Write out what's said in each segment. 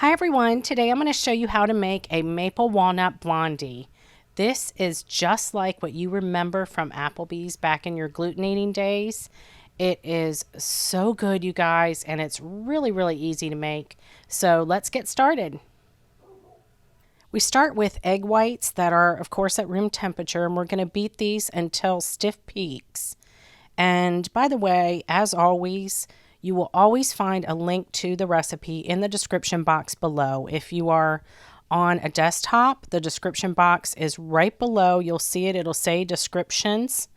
Hi everyone, today I'm going to show you how to make a maple walnut blondie. This is just like what you remember from Applebee's back in your gluten eating days. It is so good, you guys, and it's really easy to make. So let's get started. We start with egg whites that are of course at room temperature, and we're going to beat these until stiff peaks. And by the way, as always, you will always find a link to the recipe in the description box below. If you are on a desktop, the description box is right below. You'll see it. It'll say descriptions.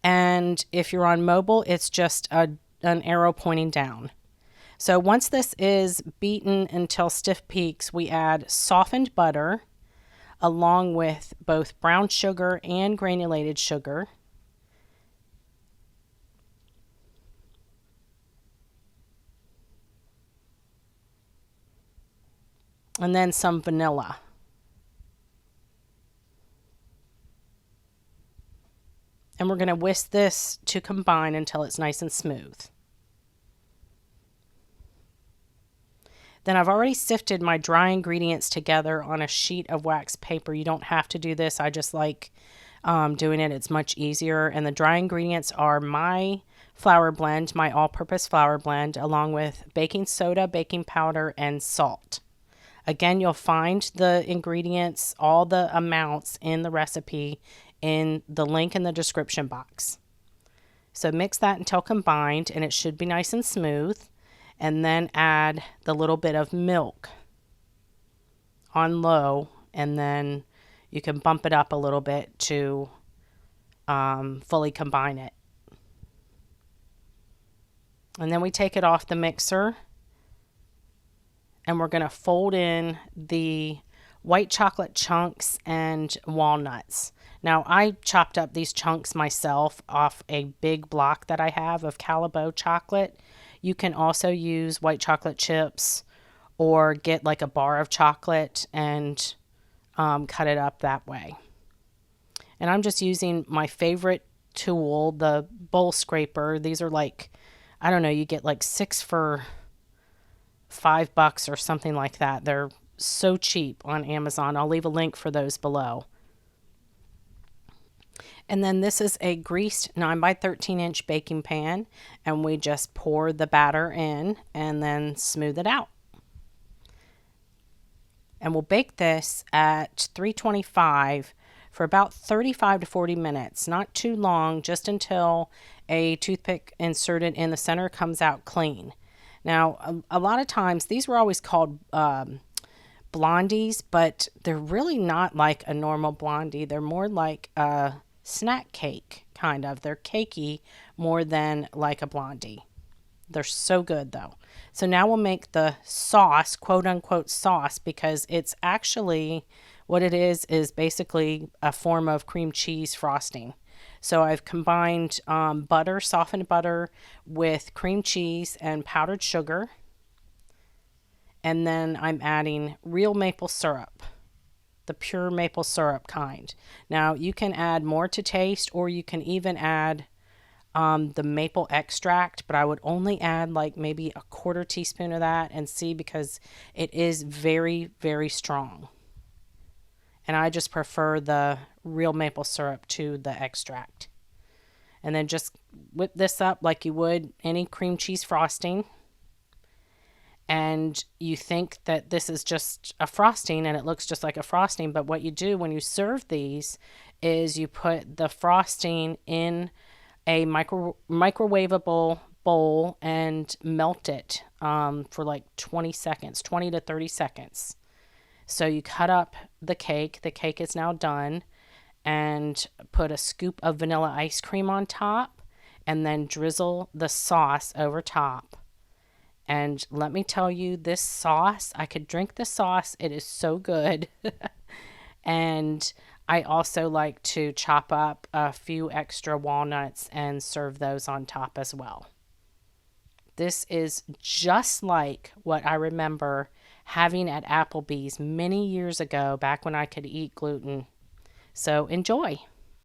And if you're on mobile, it's just an arrow pointing down. So once this is beaten until stiff peaks, we add softened butter along with both brown sugar and granulated sugar. And then some vanilla. And we're going to whisk this to combine until it's nice and smooth. Then I've already sifted my dry ingredients together on a sheet of wax paper. You don't have to do this. I just like doing it. It's much easier. And the dry ingredients are my flour blend, my all-purpose flour blend, along with baking soda, baking powder, and salt. Again, you'll find the ingredients, all the amounts in the recipe in the link in the description box. So mix that until combined, and it should be nice and smooth. And then add the little bit of milk on low, and then you can bump it up a little bit to fully combine it. And then we take it off the mixer, and we're going to fold in the white chocolate chunks and walnuts. Now, I chopped up these chunks myself off a big block that I have of Calibo chocolate. You can also use white chocolate chips or get like a bar of chocolate and cut it up that way. And I'm just using my favorite tool, the bowl scraper. These are like, I don't know, you get like 6 for $5 or something like that. They're so cheap on Amazon. I'll leave a link for those below. And then this is a greased 9 by 13 inch baking pan, and we just pour the batter in and then smooth it out. And we'll bake this at 325 for about 35 to 40 minutes. Not too long, just until a toothpick inserted in the center comes out clean. Now, a lot of times, these were always called blondies, but they're really not like a normal blondie. They're more like a snack cake, kind of. They're cakey more than like a blondie. They're so good, though. So now we'll make the sauce, quote unquote sauce, because it's actually what it is basically a form of cream cheese frosting. So I've combined butter, softened butter, with cream cheese and powdered sugar. And then I'm adding real maple syrup, the pure maple syrup kind. Now, you can add more to taste, or you can even add the maple extract, but I would only add like maybe a 1/4 teaspoon of that and see, because it is very strong. And I just prefer the real maple syrup to the extract. And then just whip this up like you would any cream cheese frosting. And you think that this is just a frosting and it looks just like a frosting, but what you do when you serve these is you put the frosting in a microwavable bowl and melt it for like 20 seconds, 20 to 30 seconds. So you cut up the cake. The cake is now done, and put a scoop of vanilla ice cream on top, and then drizzle the sauce over top. And let me tell you, this sauce, I could drink the sauce. It is so good. And I also like to chop up a few extra walnuts and serve those on top as well. This is just like what I remember having at Applebee's many years ago, back when I could eat gluten. So enjoy.